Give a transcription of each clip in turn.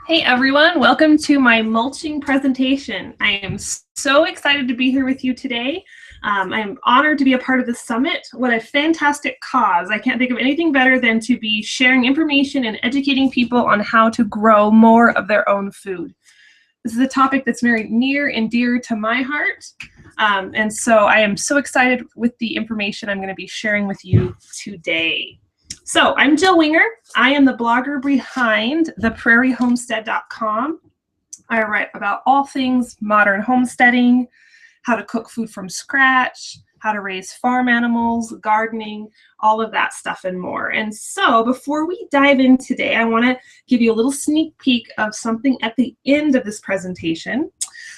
Hey everyone, welcome to my mulching presentation. I am so excited to be here with you today. I am honored to be a part of this summit. What a fantastic cause. I can't think of anything better than to be sharing information and educating people on how to grow more of their own food. This is a topic that's very near and dear to my heart. And so I am so excited with the information I'm going to be sharing with you today. So I'm Jill Winger. I am the blogger behind theprairiehomestead.com. I write about all things modern homesteading, how to cook food from scratch, how to raise farm animals, gardening, all of that stuff and more. And so before we dive in today, I want to give you a little sneak peek of something at the end of this presentation.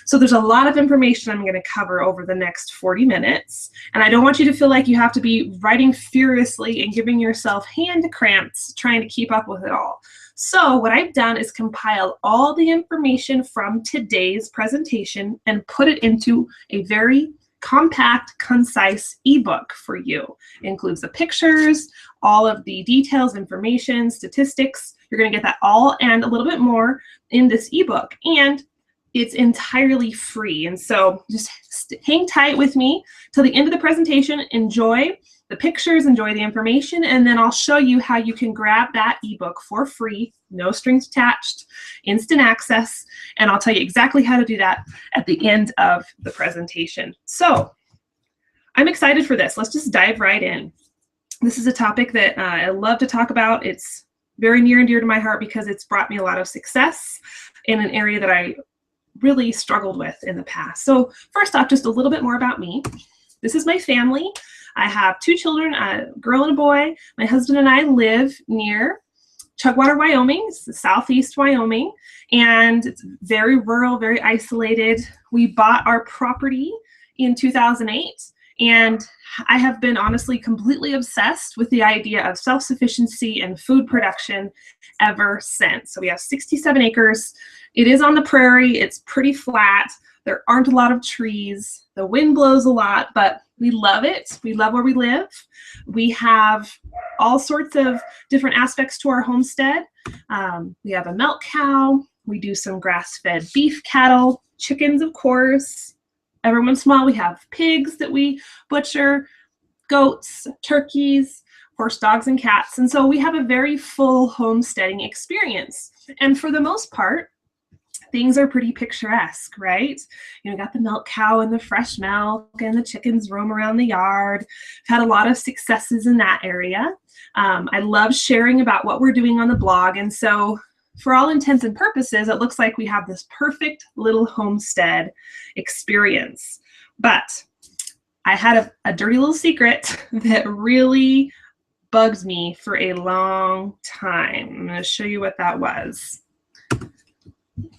So there's a lot of information I'm going to cover over the next 40 minutes, and I don't want you to feel like you have to be writing furiously and giving yourself hand cramps trying to keep up with it all. So what I've done is compile all the information from today's presentation and put it into a very compact, concise ebook for you. It includes the pictures, all of the details, information, statistics. You're going to get that all and a little bit more in this ebook. And it's entirely free. And so just hang tight with me till the end of the presentation. Enjoy the pictures, enjoy the information, and then I'll show you how you can grab that ebook for free, no strings attached, instant access, and I'll tell you exactly how to do that at the end of the presentation. So I'm excited for this. Let's just dive right in. This is a topic that I love to talk about. It's very near and dear to my heart because it's brought me a lot of success in an area that I really struggled with in the past. So first off, just a little bit more about me. This is my family. I have two children, a girl and a boy. My husband and I live near Chugwater, Wyoming. It's southeast Wyoming, and it's very rural, very isolated. We bought our property in 2008, and I have been honestly completely obsessed with the idea of self-sufficiency and food production ever since. So we have 67 acres. It is on the prairie. It's pretty flat. There aren't a lot of trees. The wind blows a lot, but we love it. We love where we live. We have all sorts of different aspects to our homestead. We have a milk cow. We do some grass-fed beef cattle, chickens, of course. Every once in a while, we have pigs that we butcher, goats, turkeys, of course, dogs and cats. And so we have a very full homesteading experience. And for the most part, things are pretty picturesque, right? You know, got the milk cow and the fresh milk, and the chickens roam around the yard. I've had a lot of successes in that area. I love sharing about what we're doing on the blog, and so for all intents and purposes, it looks like we have this perfect little homestead experience. But I had a dirty little secret that really bugged me for a long time. I'm going to show you what that was.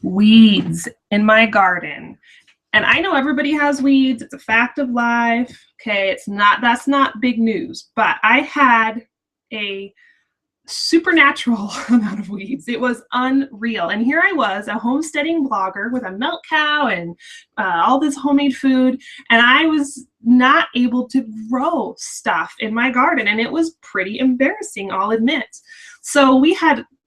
Weeds in my garden. And I know everybody has weeds. It's a fact of life. Okay, that's not big news, but I had a supernatural amount of weeds. It was unreal. And here I was, a homesteading blogger with a milk cow and all this homemade food, and I was not able to grow stuff in my garden, and it was pretty embarrassing, I'll admit. So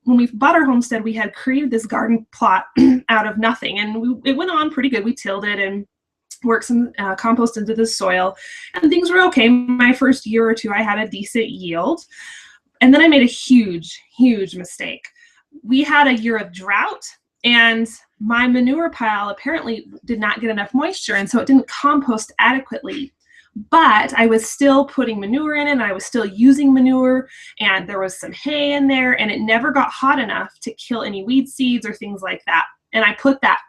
when we bought our homestead, we had created this garden plot out of nothing, and it went on pretty good. We tilled it and worked some compost into the soil, and things were okay. My first year or two, I had a decent yield. And then I made a huge, huge mistake. We had a year of drought, and my manure pile apparently did not get enough moisture, and so it didn't compost adequately. But I was still putting manure in it, and I was still using manure, and there was some hay in there, and it never got hot enough to kill any weed seeds or things like that. And I put that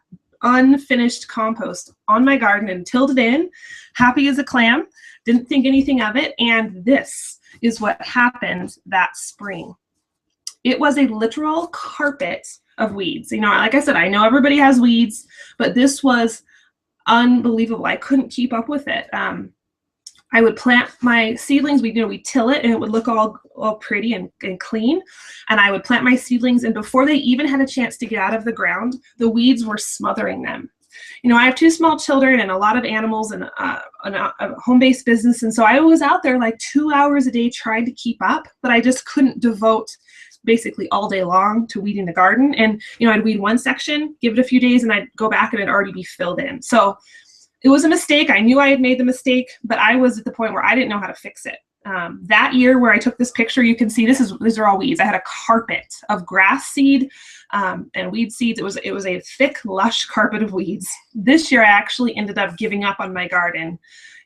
unfinished compost on my garden and tilled it in, happy as a clam, didn't think anything of it, and this is what happened that spring. It was a literal carpet of weeds. You know, like I said, I know everybody has weeds, but this was unbelievable. I couldn't keep up with it. I would plant my seedlings. We'd till it, and it would look all pretty and clean. And I would plant my seedlings, and before they even had a chance to get out of the ground, the weeds were smothering them. I have 2 small children and a lot of animals and a home-based business. And so I was out there like 2 hours a day trying to keep up, but I just couldn't devote basically all day long to weeding the garden. And, I'd weed one section, give it a few days, and I'd go back and it'd already be filled in. So it was a mistake. I knew I had made the mistake, but I was at the point where I didn't know how to fix it. That year where I took this picture, you can see these are all weeds. I had a carpet of grass seed and weed seeds. It was a thick, lush carpet of weeds. This year I actually ended up giving up on my garden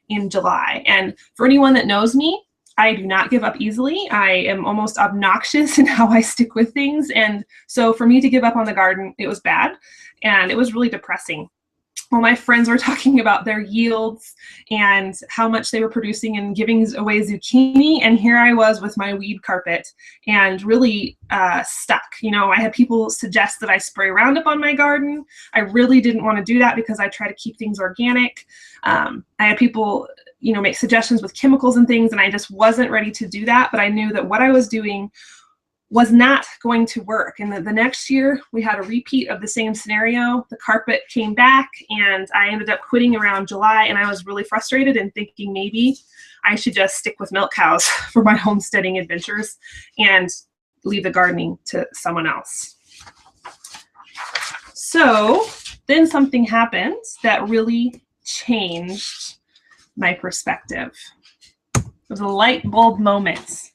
in July. And for anyone that knows me, I do not give up easily. I am almost obnoxious in how I stick with things. And so for me to give up on the garden, it was bad. And it was really depressing. Well, my friends were talking about their yields and how much they were producing and giving away zucchini. And here I was with my weed carpet and really stuck. I had people suggest that I spray Roundup on my garden. I really didn't want to do that because I try to keep things organic. I had people make suggestions with chemicals and things, and I just wasn't ready to do that. But I knew that what I was doing was not going to work. And the next year we had a repeat of the same scenario. The carpet came back and I ended up quitting around July, and I was really frustrated and thinking maybe I should just stick with milk cows for my homesteading adventures and leave the gardening to someone else. So then something happened that really changed my perspective. It was a light bulb moment.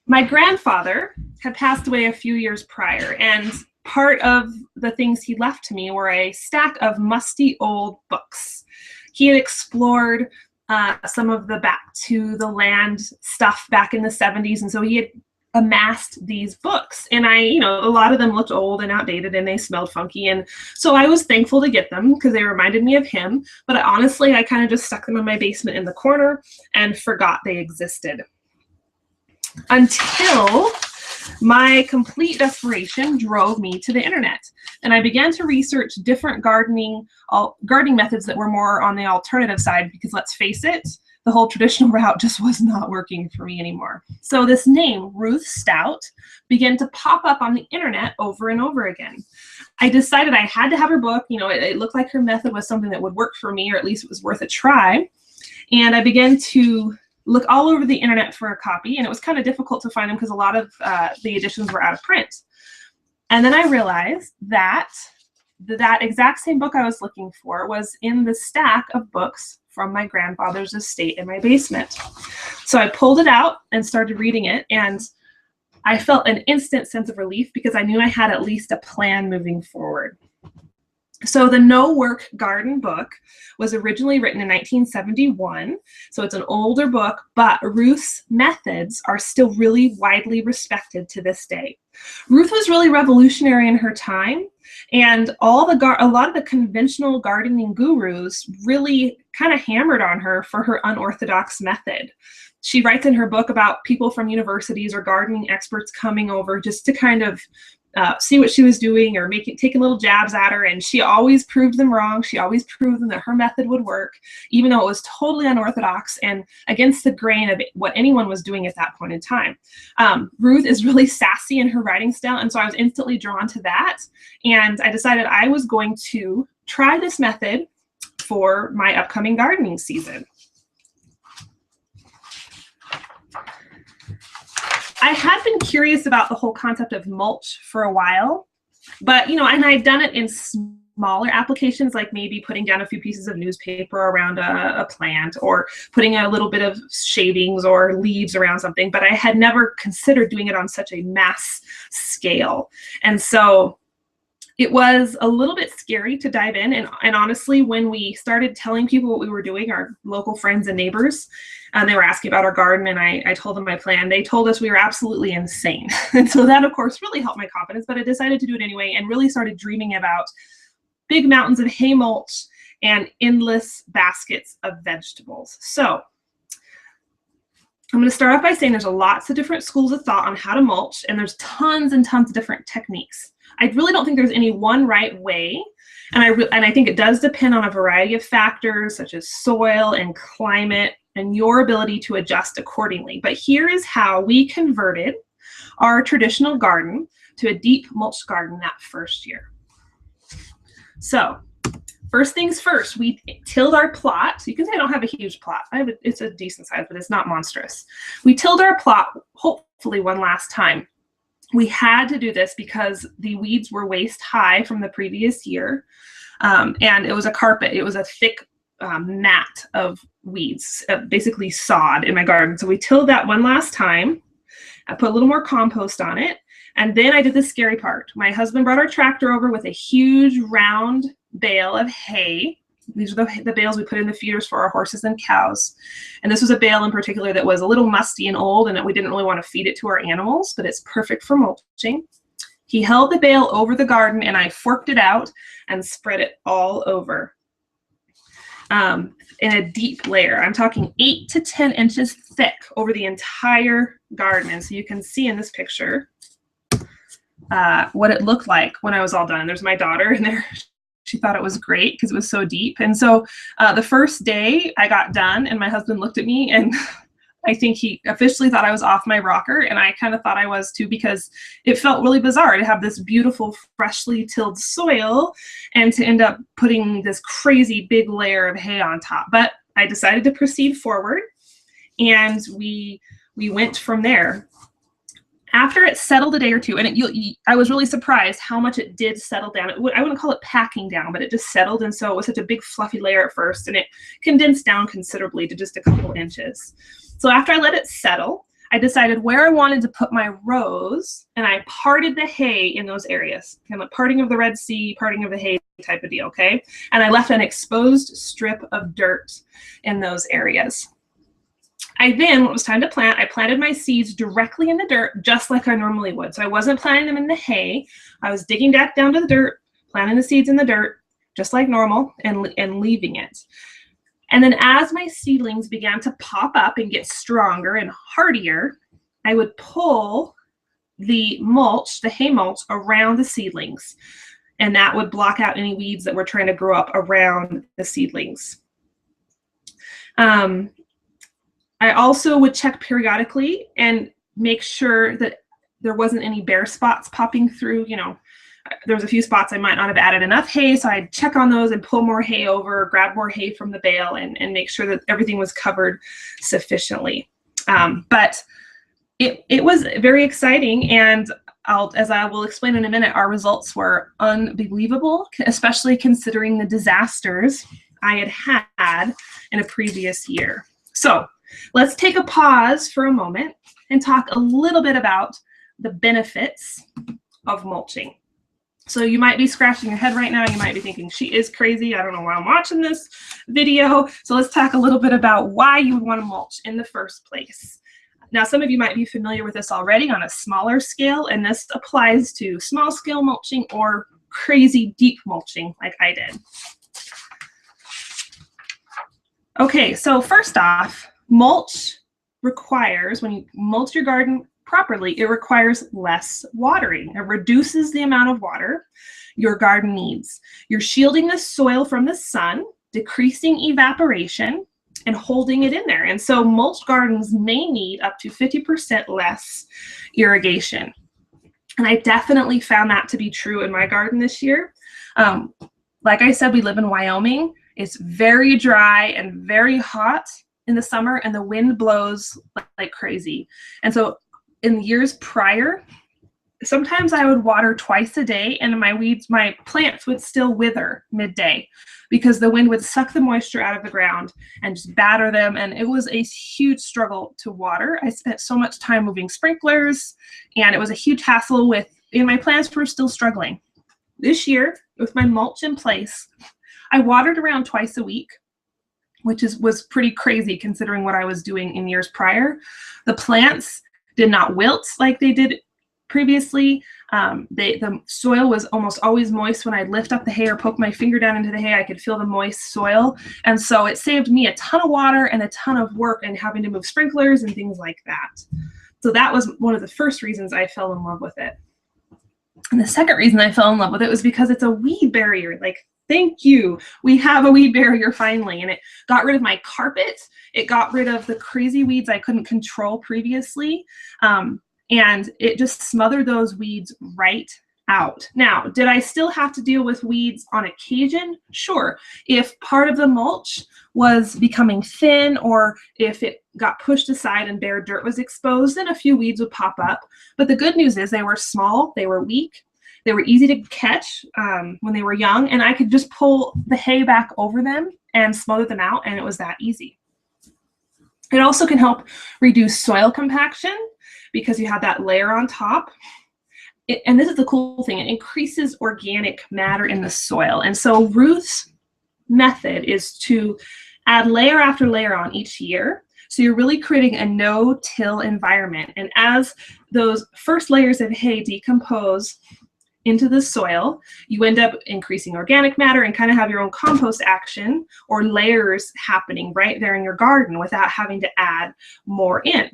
My grandfather had passed away a few years prior, and part of the things he left to me were a stack of musty old books. He had explored some of the back to the land stuff back in the 70s, and so he had amassed these books. And a lot of them looked old and outdated and they smelled funky. And so I was thankful to get them because they reminded me of him. But honestly, I kind of just stuck them in my basement in the corner and forgot they existed. Until my complete desperation drove me to the internet. And I began to research different gardening methods that were more on the alternative side, because let's face it, the whole traditional route just was not working for me anymore. So this name, Ruth Stout, began to pop up on the internet over and over again. I decided I had to have her book. It looked like her method was something that would work for me, or at least it was worth a try. And I began to look all over the internet for a copy, and it was kind of difficult to find them because a lot of the editions were out of print. And then I realized that that exact same book I was looking for was in the stack of books from my grandfather's estate in my basement. So I pulled it out and started reading it, and I felt an instant sense of relief because I knew I had at least a plan moving forward. So the No Work Garden book was originally written in 1971. So it's an older book, but Ruth's methods are still really widely respected to this day. Ruth was really revolutionary in her time, and a lot of the conventional gardening gurus really kind of hammered on her for her unorthodox method. She writes in her book about people from universities or gardening experts coming over just to kind of see what she was doing or taking little jabs at her, and she always proved them wrong. She always proved them that her method would work, even though it was totally unorthodox and against the grain of what anyone was doing at that point in time. Ruth is really sassy in her writing style, and so I was instantly drawn to that, and I decided I was going to try this method for my upcoming gardening season. I had been curious about the whole concept of mulch for a while, but, and I'd done it in smaller applications, like maybe putting down a few pieces of newspaper around a plant or putting a little bit of shavings or leaves around something, but I had never considered doing it on such a mass scale. And so it was a little bit scary to dive in. And honestly, when we started telling people what we were doing, our local friends and neighbors, they were asking about our garden, and I told them my plan. They told us we were absolutely insane. And so that, of course, really helped my confidence, but I decided to do it anyway and really started dreaming about big mountains of hay mulch and endless baskets of vegetables. So I'm going to start off by saying there's lots of different schools of thought on how to mulch, and there's tons and tons of different techniques. I really don't think there's any one right way, and I think it does depend on a variety of factors such as soil and climate and your ability to adjust accordingly. But here is how we converted our traditional garden to a deep mulch garden that first year. So first things first, we tilled our plot. So you can say I don't have a huge plot. It's a decent size, but it's not monstrous. We tilled our plot, hopefully one last time. We had to do this because the weeds were waist high from the previous year. And it was a carpet. It was a thick mat of weeds, basically sod in my garden. So we tilled that one last time. I put a little more compost on it. And then I did the scary part. My husband brought our tractor over with a huge round bale of hay. These are the bales we put in the feeders for our horses and cows. And this was a bale in particular that was a little musty and old, and that we didn't really want to feed it to our animals, but it's perfect for mulching. He held the bale over the garden, and I forked it out and spread it all over in a deep layer. I'm talking 8 to 10 inches thick over the entire garden. And so you can see in this picture what it looked like when I was all done. There's my daughter in there. She thought it was great because it was so deep. And so the first day I got done, and my husband looked at me, and I think he officially thought I was off my rocker, and I kind of thought I was too, because it felt really bizarre to have this beautiful freshly tilled soil and to end up putting this crazy big layer of hay on top. But I decided to proceed forward, and we went from there. After it settled a day or two, and I was really surprised how much it did settle down. I wouldn't call it packing down, but it just settled, and so it was such a big fluffy layer at first, and it condensed down considerably to just a couple inches. So after I let it settle, I decided where I wanted to put my rows, and I parted the hay in those areas, kind of parting of the Red Sea, parting of the hay type of deal, okay? And I left an exposed strip of dirt in those areas. When it was time to plant, I planted my seeds directly in the dirt, just like I normally would. So I wasn't planting them in the hay. I was digging back down to the dirt, planting the seeds in the dirt, just like normal, and leaving it. And then as my seedlings began to pop up and get stronger and hardier, I would pull the mulch, the hay mulch, around the seedlings. And that would block out any weeds that were trying to grow up around the seedlings. I also would check periodically and make sure that there wasn't any bare spots popping through. You know, there was a few spots I might not have added enough hay, so I'd check on those and pull more hay over, grab more hay from the bale, and make sure that everything was covered sufficiently. But it was very exciting, and as I will explain in a minute, our results were unbelievable, especially considering the disasters I had had in a previous year. So let's take a pause for a moment and talk a little bit about the benefits of mulching. So you might be scratching your head right now. You might be thinking, she is crazy. I don't know why I'm watching this video. So let's talk a little bit about why you would want to mulch in the first place. Now, some of you might be familiar with this already on a smaller scale, and this applies to small scale mulching or crazy deep mulching like I did. Okay, so first off, mulch requires, when you mulch your garden properly, it requires less watering. It reduces the amount of water your garden needs. You're shielding the soil from the sun, decreasing evaporation, and holding it in there. And so mulched gardens may need up to 50% less irrigation. And I definitely found that to be true in my garden this year. Like I said, we live in Wyoming. It's very dry and very hot in the summer, and the wind blows like crazy. And so in years prior, sometimes I would water twice a day, and my plants would still wither midday because the wind would suck the moisture out of the ground and just batter them. And it was a huge struggle to water. I spent so much time moving sprinklers, and it was a huge hassle and my plants were still struggling. This year, with my mulch in place, I watered around twice a week, which was pretty crazy considering what I was doing in years prior. The plants did not wilt like they did previously. The soil was almost always moist. When I'd lift up the hay or poke my finger down into the hay, I could feel the moist soil. And so it saved me a ton of water and a ton of work and having to move sprinklers and things like that. So that was one of the first reasons I fell in love with it. And the second reason I fell in love with it was because it's a weed barrier. Like, thank you. We have a weed barrier finally. And it got rid of my carpet. It got rid of the crazy weeds I couldn't control previously. And it just smothered those weeds right out. Now, did I still have to deal with weeds on occasion? Sure. If part of the mulch was becoming thin, or if it got pushed aside and bare dirt was exposed, then a few weeds would pop up. But the good news is they were small, they were weak, they were easy to catch when they were young, and I could just pull the hay back over them and smother them out, and it was that easy. It also can help reduce soil compaction because you have that layer on top. And this is the cool thing, it increases organic matter in the soil. And so Ruth's method is to add layer after layer on each year. So you're really creating a no-till environment. And as those first layers of hay decompose into the soil, you end up increasing organic matter and kind of have your own compost action or layers happening right there in your garden without having to add more in.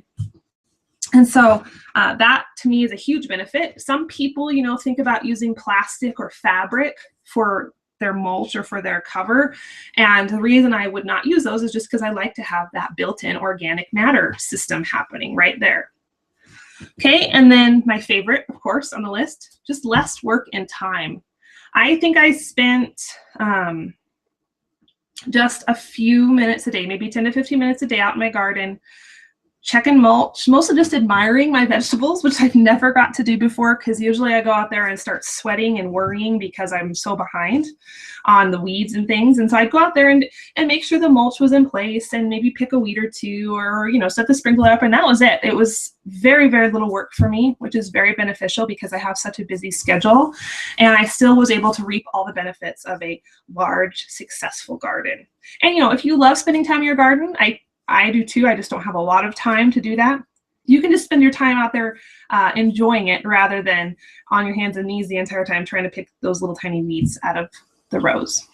And so that to me is a huge benefit. Some people, you know, think about using plastic or fabric for their mulch or for their cover. And the reason I would not use those is just because I like to have that built-in organic matter system happening right there. Okay, and then my favorite, of course, on the list, just less work and time. I think I spent just a few minutes a day, maybe 10 to 15 minutes a day out in my garden, checking mulch, mostly just admiring my vegetables, which I've never got to do before because usually I go out there and start sweating and worrying because I'm so behind on the weeds and things. And so I'd go out there and make sure the mulch was in place and maybe pick a weed or two, or, you know, set the sprinkler up, and that was it. It was very, very little work for me, which is very beneficial because I have such a busy schedule. And I still was able to reap all the benefits of a large, successful garden. And, you know, if you love spending time in your garden, I do too. I just don't have a lot of time to do that. You can just spend your time out there enjoying it rather than on your hands and knees the entire time trying to pick those little tiny weeds out of the rows.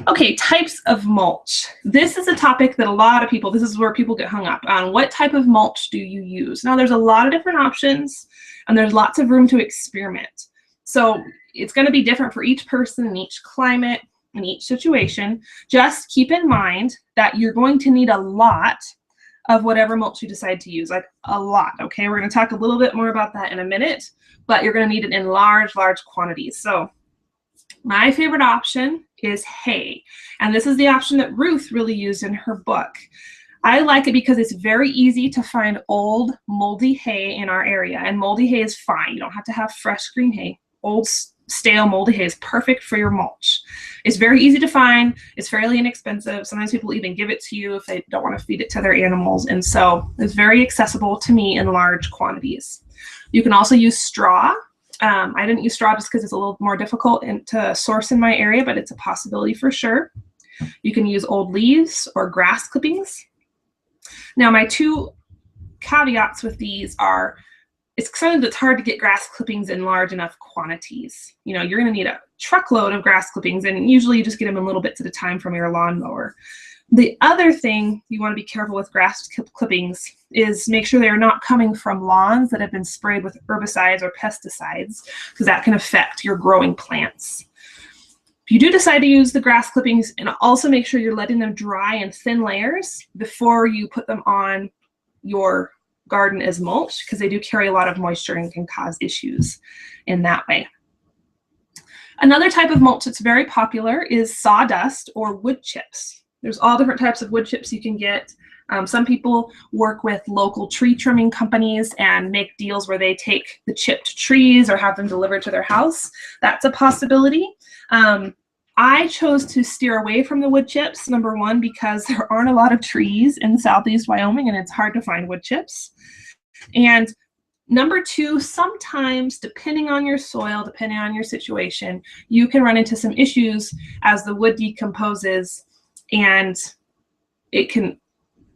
Okay, types of mulch. This is a topic that a lot of people, this is where people get hung up on. What type of mulch do you use? Now, there's a lot of different options, and there's lots of room to experiment. So it's going to be different for each person in each climate, in each situation. Just keep in mind that you're going to need a lot of whatever mulch you decide to use, like a lot, okay? We're going to talk a little bit more about that in a minute, but you're going to need it in large quantities. So my favorite option is hay, and this is the option that Ruth really used in her book. I like it because it's very easy to find old moldy hay in our area, and moldy hay is fine. You don't have to have fresh green hay. Old stale moldy hay is perfect for your mulch. It's very easy to find. It's fairly inexpensive. Sometimes people even give it to you if they don't want to feed it to their animals. And so it's very accessible to me in large quantities. You can also use straw. I didn't use straw just because it's a little more difficult to source in my area, but it's a possibility for sure. You can use old leaves or grass clippings. Now, my two caveats with these are, it's hard to get grass clippings in large enough quantities. You know, you're going to need a truckload of grass clippings, and usually you just get them in little bits at a time from your lawnmower. The other thing you want to be careful with grass clippings is make sure they are not coming from lawns that have been sprayed with herbicides or pesticides, because that can affect your growing plants. If you do decide to use the grass clippings, and also make sure you're letting them dry in thin layers before you put them on your garden as mulch, because they do carry a lot of moisture and can cause issues in that way. Another type of mulch that's very popular is sawdust or wood chips. There's all different types of wood chips you can get. Some people work with local tree trimming companies and make deals where they take the chipped trees or have them delivered to their house. That's a possibility. I chose to steer away from the wood chips, number one, because there aren't a lot of trees in southeast Wyoming and it's hard to find wood chips. And number two, sometimes, depending on your soil, depending on your situation, you can run into some issues as the wood decomposes, and it can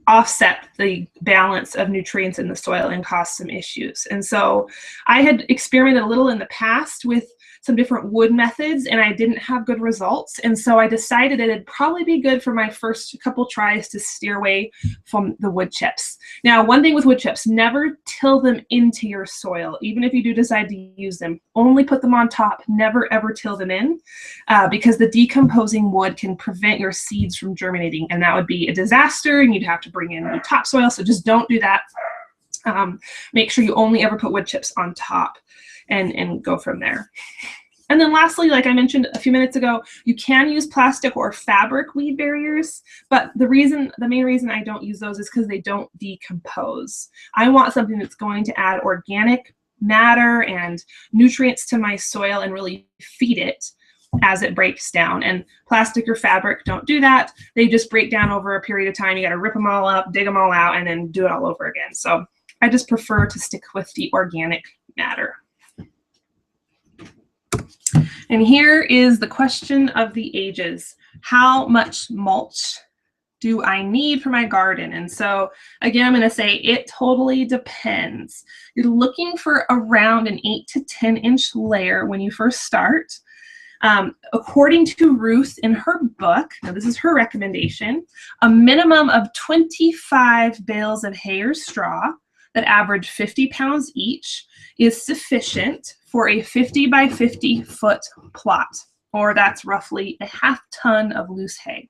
offset the balance of nutrients in the soil and cause some issues. And so I had experimented a little in the past with some different wood methods, and I didn't have good results. And so I decided it'd probably be good for my first couple tries to steer away from the wood chips. Now, one thing with wood chips, never till them into your soil. Even if you do decide to use them, only put them on top, never ever till them in, because the decomposing wood can prevent your seeds from germinating, and that would be a disaster, and you'd have to bring in new topsoil. So just don't do that. Make sure you only ever put wood chips on top and go from there. And then lastly, like I mentioned a few minutes ago, you can use plastic or fabric weed barriers, but the main reason I don't use those is because they don't decompose. I want something that's going to add organic matter and nutrients to my soil and really feed it as it breaks down. And plastic or fabric don't do that. They just break down over a period of time. You got to rip them all up, dig them all out, and then do it all over again. So I just prefer to stick with the organic matter. And here is the question of the ages. How much mulch do I need for my garden? And so again, I'm going to say it totally depends. You're looking for around an 8 to 10 inch layer when you first start. According to Ruth in her book, now this is her recommendation, a minimum of 25 bales of hay or straw that average 50 pounds each is sufficient for a 50 by 50 foot plot, or that's roughly a ½ ton of loose hay.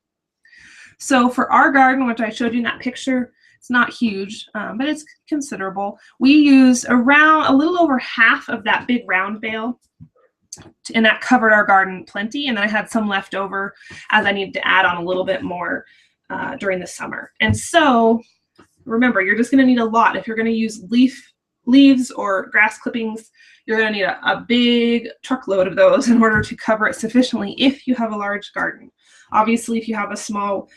So for our garden, which I showed you in that picture, it's not huge, but it's considerable. We use around a little over half of that big round bale, and that covered our garden plenty. And then I had some left over as I needed to add on a little bit more during the summer. And so remember, you're just going to need a lot. If you're going to use leaves or grass clippings, you're going to need a big truckload of those in order to cover it sufficiently if you have a large garden. Obviously, if you have a small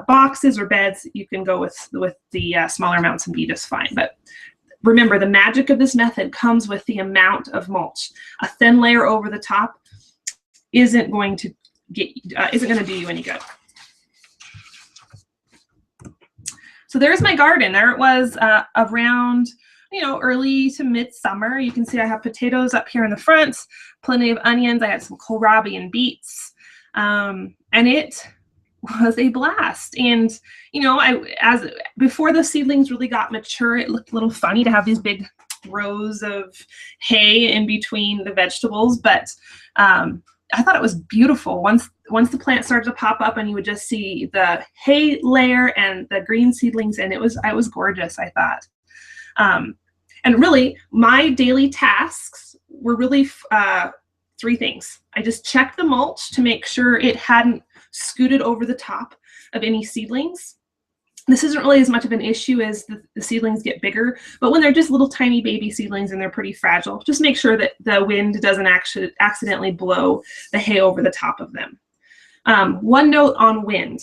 boxes or beds, you can go with the smaller amounts and be just fine. But remember, the magic of this method comes with the amount of mulch. A thin layer over the top isn't going to do you any good. So there's my garden. There it was around, early to midsummer. You can see I have potatoes up here in the front, plenty of onions. I had some kohlrabi and beets, and it was a blast. And before the seedlings really got mature, it looked a little funny to have these big rows of hay in between the vegetables, but I thought it was beautiful. Once the plant started to pop up and you would just see the hay layer and the green seedlings, and it was gorgeous, I thought. And really, my daily tasks were really 3 things. I just checked the mulch to make sure it hadn't scooted over the top of any seedlings. This isn't really as much of an issue as the seedlings get bigger, but when they're just little tiny baby seedlings and they're pretty fragile, just make sure that the wind doesn't actually accidentally blow the hay over the top of them. One note on wind.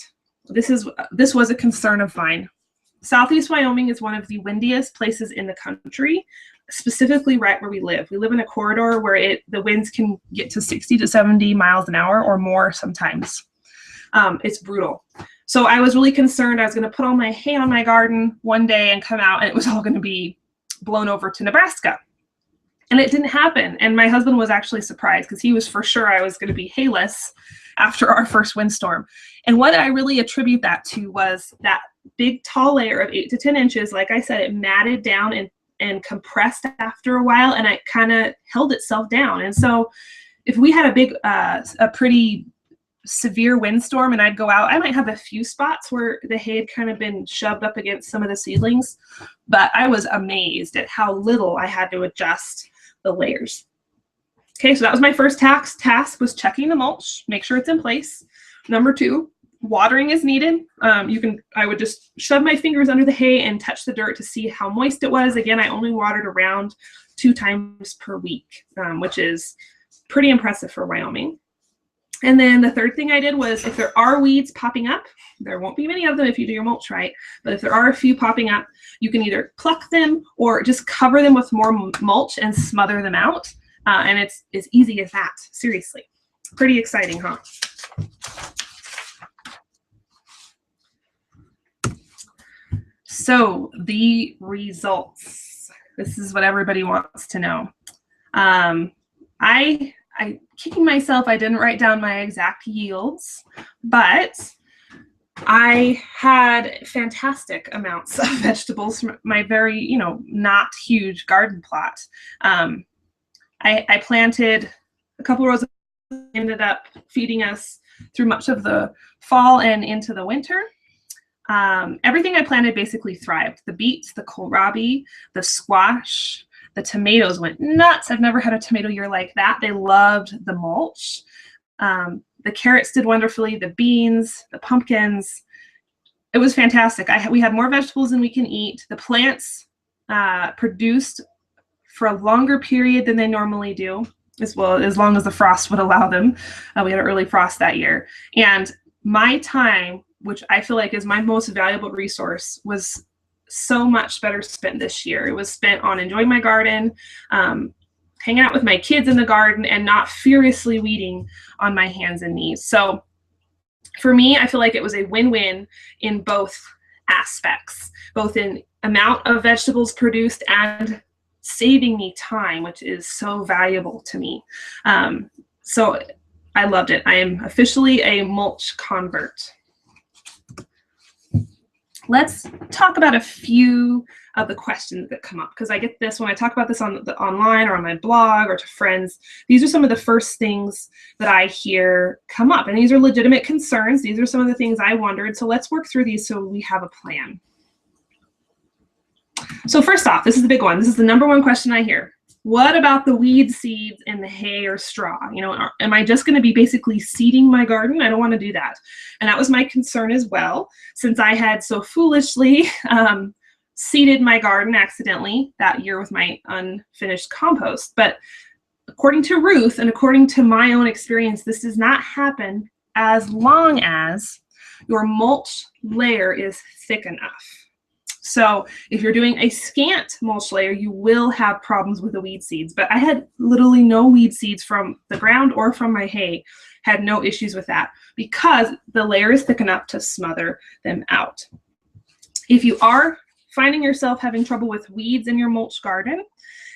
This was a concern of mine. Southeast Wyoming is one of the windiest places in the country, specifically right where we live. We live in a corridor where the winds can get to 60 to 70 miles an hour or more sometimes. It's brutal. So I was really concerned I was going to put all my hay on my garden one day and come out and it was all going to be blown over to Nebraska. And it didn't happen. And my husband was actually surprised because he was for sure I was going to be hayless after our first windstorm. And what I really attribute that to was that big tall layer of 8 to 10 inches. Like I said, it matted down and compressed after a while, and it kind of held itself down. And so if we had a pretty severe windstorm and I'd go out, I might have a few spots where the hay had kind of been shoved up against some of the seedlings, but I was amazed at how little I had to adjust the layers. Okay, so that was my first task was checking the mulch, make sure it's in place. Number 2, watering is needed. I would just shove my fingers under the hay and touch the dirt to see how moist it was. Again, I only watered around 2 times per week, which is pretty impressive for Wyoming. And then the third thing I did was, if there are weeds popping up, there won't be many of them if you do your mulch right, but if there are a few popping up, you can either pluck them or just cover them with more mulch and smother them out. And it's as easy as that, seriously. Pretty exciting, huh? So the results, this is what everybody wants to know. I kicking myself, I didn't write down my exact yields, but I had fantastic amounts of vegetables from my very, not huge garden plot. I planted a couple rows of, ended up feeding us through much of the fall and into the winter. everything I planted basically thrived. The beets, the kohlrabi, the squash, the tomatoes went nuts. I've never had a tomato year like that. They loved the mulch. The carrots did wonderfully, the beans, the pumpkins. It was fantastic. We had more vegetables than we can eat. The plants produced for a longer period than they normally do, as long as the frost would allow them. We had an early frost that year. And my time, which I feel like is my most valuable resource, was so much better spent this year. It was spent on enjoying my garden, hanging out with my kids in the garden, and not furiously weeding on my hands and knees. So for me, I feel like it was a win-win in both aspects, both in amount of vegetables produced and saving me time, which is so valuable to me. So I loved it. I am officially a mulch convert. Let's talk about a few of the questions that come up, because I get this when I talk about this online or on my blog or to friends. These are some of the first things that I hear come up, and these are legitimate concerns. These are some of the things I wondered. So let's work through these so we have a plan. So first off, this is the big one. This is the number one question I hear. What about the weed seeds in the hay or straw? You know, am I just going to be basically seeding my garden? I don't want to do that. And that was my concern as well, since I had so foolishly seeded my garden accidentally that year with my unfinished compost. But according to Ruth and according to my own experience, this does not happen as long as your mulch layer is thick enough. So if you're doing a scant mulch layer, you will have problems with the weed seeds. But I had literally no weed seeds from the ground or from my hay. Had no issues with that because the layer is thick enough to smother them out. If you are finding yourself having trouble with weeds in your mulch garden,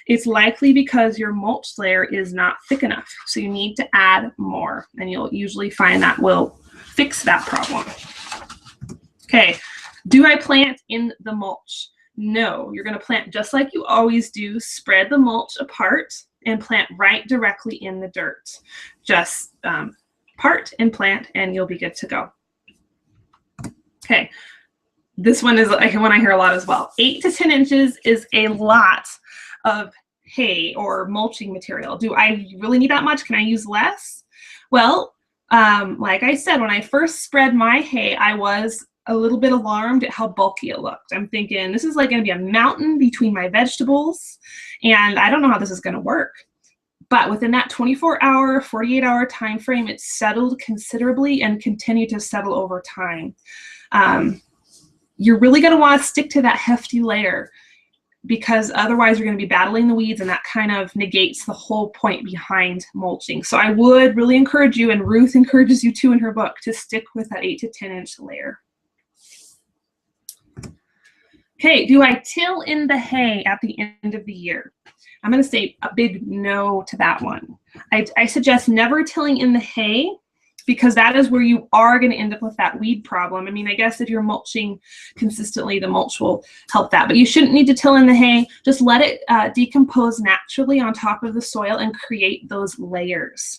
it's likely because your mulch layer is not thick enough. So you need to add more, and you'll usually find that will fix that problem. Okay. Do I plant in the mulch? No, you're going to plant just like you always do. Spread the mulch apart and plant right directly in the dirt. Just part and plant and you'll be good to go. Okay, this one is one I hear a lot as well. 8 to 10 inches is a lot of hay or mulching material. Do I really need that much? Can I use less? Well, like I said, when I first spread my hay, I was a little bit alarmed at how bulky it looked. I'm thinking this is like going to be a mountain between my vegetables, and I don't know how this is going to work. But within that 24-hour, 48-hour time frame, it settled considerably and continued to settle over time. You're really going to want to stick to that hefty layer, because otherwise you're going to be battling the weeds, and that kind of negates the whole point behind mulching. So I would really encourage you, and Ruth encourages you too in her book, to stick with that 8 to 10 inch layer. Okay, do I till in the hay at the end of the year? I'm going to say a big no to that one. I suggest never tilling in the hay, because that is where you are going to end up with that weed problem. I mean, I guess if you're mulching consistently, the mulch will help that, but you shouldn't need to till in the hay. Just let it decompose naturally on top of the soil and create those layers.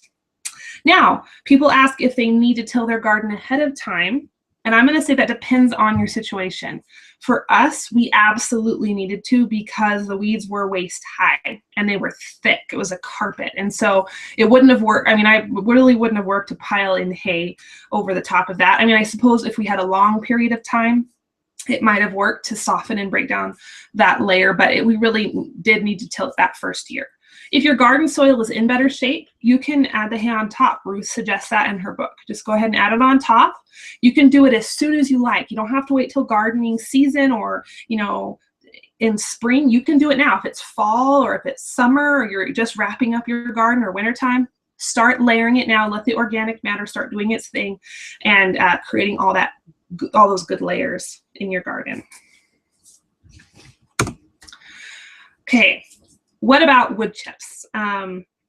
Now, people ask if they need to till their garden ahead of time. And I'm going to say that depends on your situation. For us, we absolutely needed to, because the weeds were waist high and they were thick. It was a carpet. And so it wouldn't have worked. I mean, I really wouldn't have worked to pile in hay over the top of that. I mean, I suppose if we had a long period of time, it might have worked to soften and break down that layer, but we really did need to tilt that first year. If your garden soil is in better shape, you can add the hay on top. Ruth suggests that in her book. Just go ahead and add it on top. You can do it as soon as you like. You don't have to wait till gardening season or, you know, in spring. You can do it now. If it's fall or if it's summer or you're just wrapping up your garden or wintertime, start layering it now. Let the organic matter start doing its thing and creating all those good layers in your garden. Okay. What about wood chips?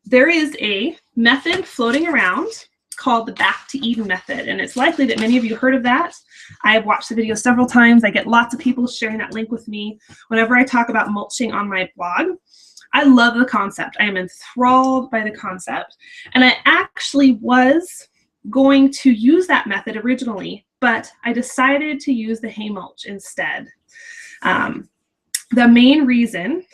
There is a method floating around called the Back to Eden method, and it's likely that many of you heard of that. I have watched the video several times. I get lots of people sharing that link with me whenever I talk about mulching on my blog. I love the concept. I am enthralled by the concept, and I actually was going to use that method originally but I decided to use the hay mulch instead. The main reason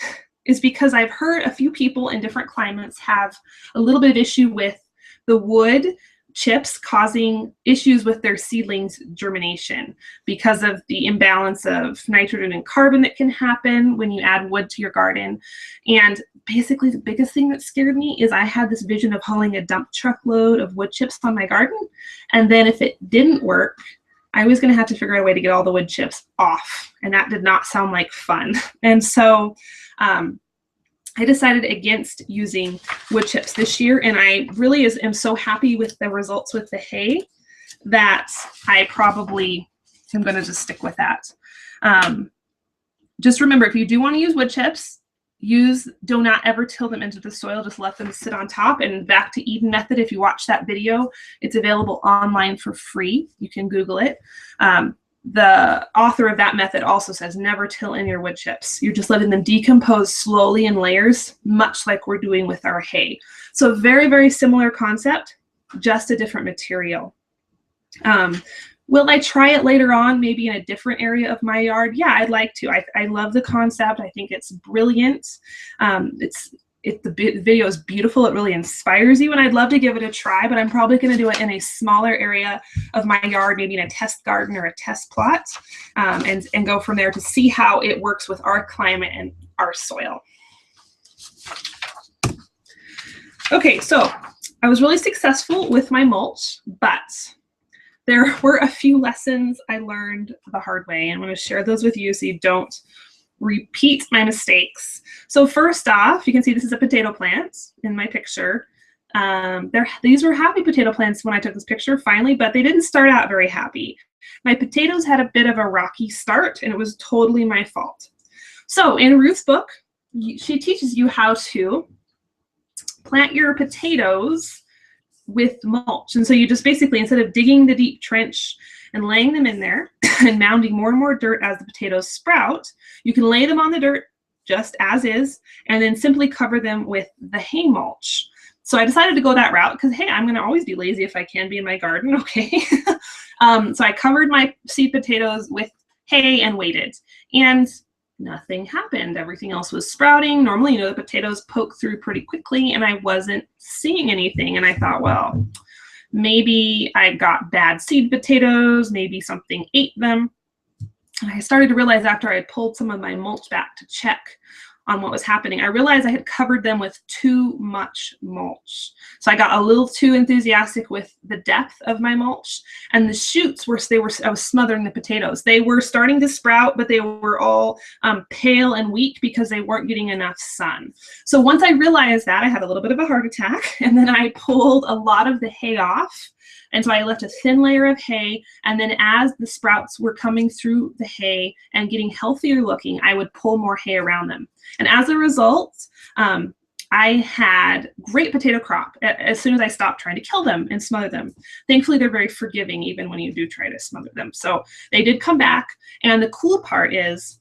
is because I've heard a few people in different climates have a little bit of issue with the wood chips causing issues with their seedlings germination because of the imbalance of nitrogen and carbon that can happen when you add wood to your garden. And basically the biggest thing that scared me is I had this vision of hauling a dump truck load of wood chips on my garden, and then if it didn't work, I was going to have to figure out a way to get all the wood chips off, and that did not sound like fun. And so I decided against using wood chips this year, and I really am so happy with the results with the hay that I probably am going to just stick with that. Just remember, if you do want to use wood chips, do not ever till them into the soil, just let them sit on top. And back to Eden method, if you watch that video, it's available online for free. You can Google it. The author of that method also says never till in your wood chips. You're just letting them decompose slowly in layers, much like we're doing with our hay. So very, very similar concept, just a different material. Will I try it later on, maybe in a different area of my yard? Yeah, I'd like to. I love the concept. I think it's brilliant. The video is beautiful. It really inspires you, and I'd love to give it a try, but I'm probably going to do it in a smaller area of my yard, maybe in a test garden or a test plot, and go from there to see how it works with our climate and our soil. Okay, so I was really successful with my mulch, but there were a few lessons I learned the hard way, and I'm going to share those with you so you don't repeat my mistakes. So first off, you can see this is a potato plant in my picture. These were happy potato plants when I took this picture finally, but they didn't start out very happy. My potatoes had a bit of a rocky start, and it was totally my fault. So in Ruth's book, she teaches you how to plant your potatoes with mulch. And so you just basically, instead of digging the deep trench and laying them in there and mounding more and more dirt as the potatoes sprout, you can lay them on the dirt just as is, and then simply cover them with the hay mulch. So I decided to go that route because, hey, I'm going to always be lazy if I can be in my garden, okay? So I covered my seed potatoes with hay and waited, and nothing happened. Everything else was sprouting. Normally, the potatoes poke through pretty quickly, and I wasn't seeing anything. And I thought, well, maybe I got bad seed potatoes, maybe something ate them. And I started to realize after I pulled some of my mulch back to check on what was happening, I realized I had covered them with too much mulch. So I got a little too enthusiastic with the depth of my mulch, and the shoots I was smothering the potatoes. They were starting to sprout, but they were all pale and weak because they weren't getting enough sun. So once I realized that, I had a little bit of a heart attack, and then I pulled a lot of the hay off. And so I left a thin layer of hay, and then as the sprouts were coming through the hay and getting healthier looking, I would pull more hay around them. And as a result, I had great potato crop as soon as I stopped trying to kill them and smother them. Thankfully, they're very forgiving even when you do try to smother them. So they did come back, and the cool part is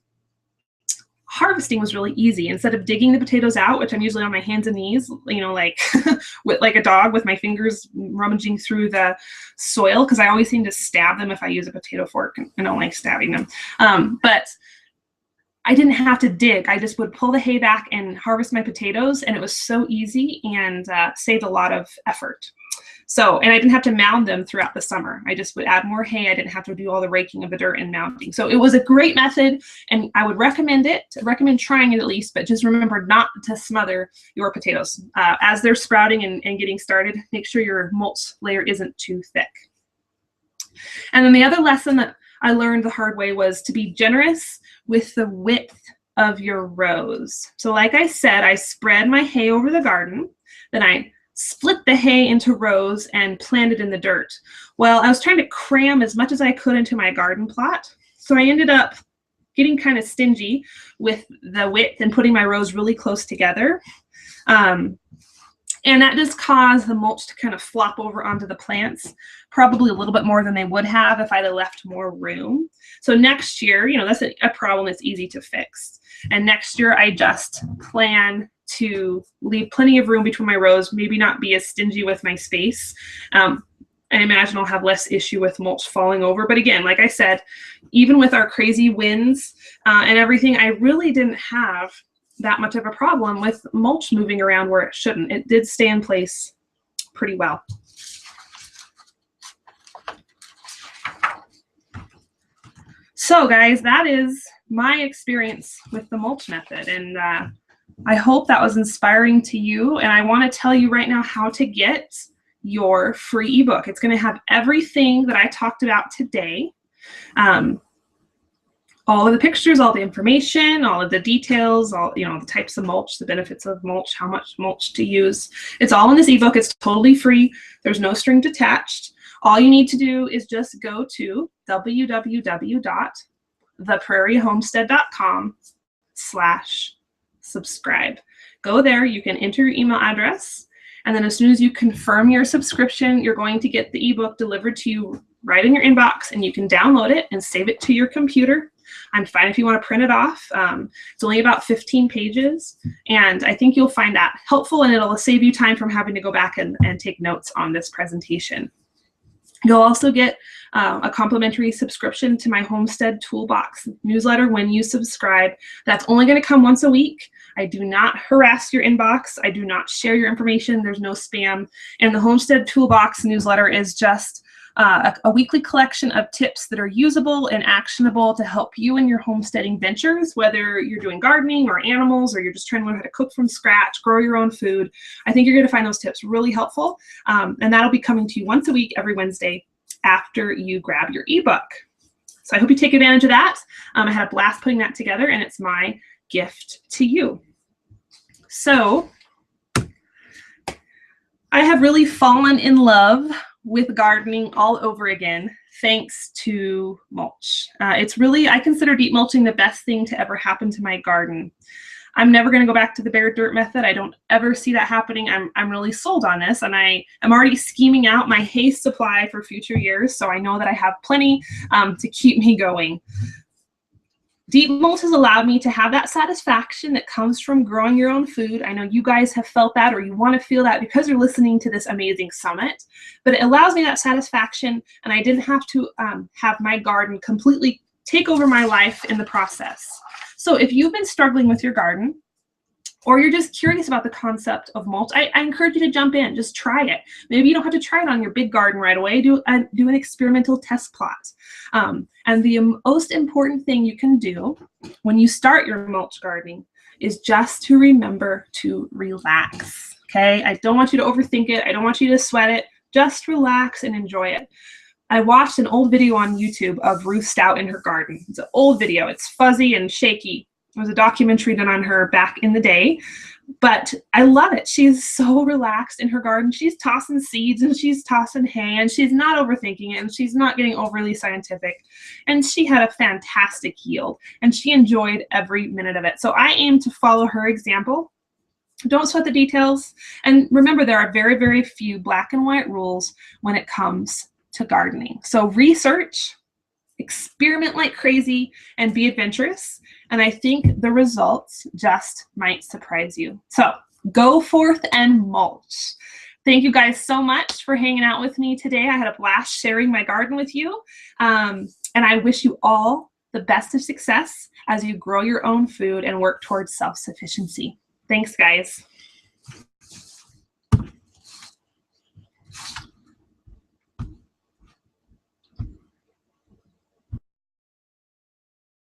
harvesting was really easy. Instead of digging the potatoes out, which I'm usually on my hands and knees, like like a dog with my fingers rummaging through the soil, because I always seem to stab them if I use a potato fork, and I don't like stabbing them. But I didn't have to dig. I just would pull the hay back and harvest my potatoes, and it was so easy and saved a lot of effort. So, and I didn't have to mound them throughout the summer. I just would add more hay. I didn't have to do all the raking of the dirt and mounding. So it was a great method, and I would recommend trying it at least, but just remember not to smother your potatoes. As they're sprouting and getting started, make sure your mulch layer isn't too thick. And then the other lesson that I learned the hard way was to be generous with the width of your rows. So like I said, I spread my hay over the garden, then I split the hay into rows and planted in the dirt. Well, I was trying to cram as much as I could into my garden plot, so I ended up getting kind of stingy with the width and putting my rows really close together. And that just caused the mulch to kind of flop over onto the plants, probably a little bit more than they would have if I'd have left more room. So next year, that's a problem that's easy to fix. And next year, I just plan to leave plenty of room between my rows, maybe not be as stingy with my space. I imagine I'll have less issue with mulch falling over. But again, like I said, even with our crazy winds and everything, I really didn't have that much of a problem with mulch moving around where it shouldn't. It did stay in place pretty well. So guys, that is my experience with the mulch method, and I hope that was inspiring to you. And I want to tell you right now how to get your free ebook. It's going to have everything that I talked about today. All of the pictures, all the information, all of the details, all, you know, the types of mulch, the benefits of mulch, how much mulch to use. It's all in this ebook. It's totally free. There's no strings attached. All you need to do is just go to www.theprairiehomestead.com/subscribe. Go there, you can enter your email address, and then as soon as you confirm your subscription, you're going to get the ebook delivered to you right in your inbox, and you can download it and save it to your computer. I'm fine if you want to print it off. It's only about 15 pages, and I think you'll find that helpful, and it'll save you time from having to go back and take notes on this presentation. You'll also get a complimentary subscription to my Homestead Toolbox newsletter when you subscribe. That's only going to come once a week. I do not harass your inbox. I do not share your information. There's no spam. And the Homestead Toolbox newsletter is just a weekly collection of tips that are usable and actionable to help you in your homesteading ventures, whether you're doing gardening or animals, or you're just trying to learn how to cook from scratch, grow your own food. I think you're going to find those tips really helpful. And that'll be coming to you once a week, every Wednesday, after you grab your ebook. So I hope you take advantage of that. I had a blast putting that together, and it's my gift to you. So I have really fallen in love with gardening all over again, thanks to mulch. It's really, I consider deep mulching the best thing to ever happen to my garden. I'm never going to go back to the bare dirt method. I don't ever see that happening. I'm really sold on this, and I am already scheming out my hay supply for future years, so I know that I have plenty to keep me going. Deep mulch has allowed me to have that satisfaction that comes from growing your own food. I know you guys have felt that, or you want to feel that because you're listening to this amazing summit, but it allows me that satisfaction, and I didn't have to have my garden completely take over my life in the process. So if you've been struggling with your garden, or you're just curious about the concept of mulch, I encourage you to jump in, just try it. Maybe you don't have to try it on your big garden right away. Do an experimental test plot. And the most important thing you can do when you start your mulch gardening is just to remember to relax, okay? I don't want you to overthink it. I don't want you to sweat it. Just relax and enjoy it. I watched an old video on YouTube of Ruth Stout in her garden. It's an old video. It's fuzzy and shaky. It was a documentary done on her back in the day, but I love it. She's so relaxed in her garden. She's tossing seeds and she's tossing hay, and she's not overthinking it, and she's not getting overly scientific. And she had a fantastic yield, and she enjoyed every minute of it. So I aim to follow her example. Don't sweat the details. And remember, there are very, very few black and white rules when it comes to gardening. So research, experiment like crazy, and be adventurous. And I think the results just might surprise you. So go forth and mulch. Thank you guys so much for hanging out with me today. I had a blast sharing my garden with you. And I wish you all the best of success as you grow your own food and work towards self-sufficiency. Thanks, guys.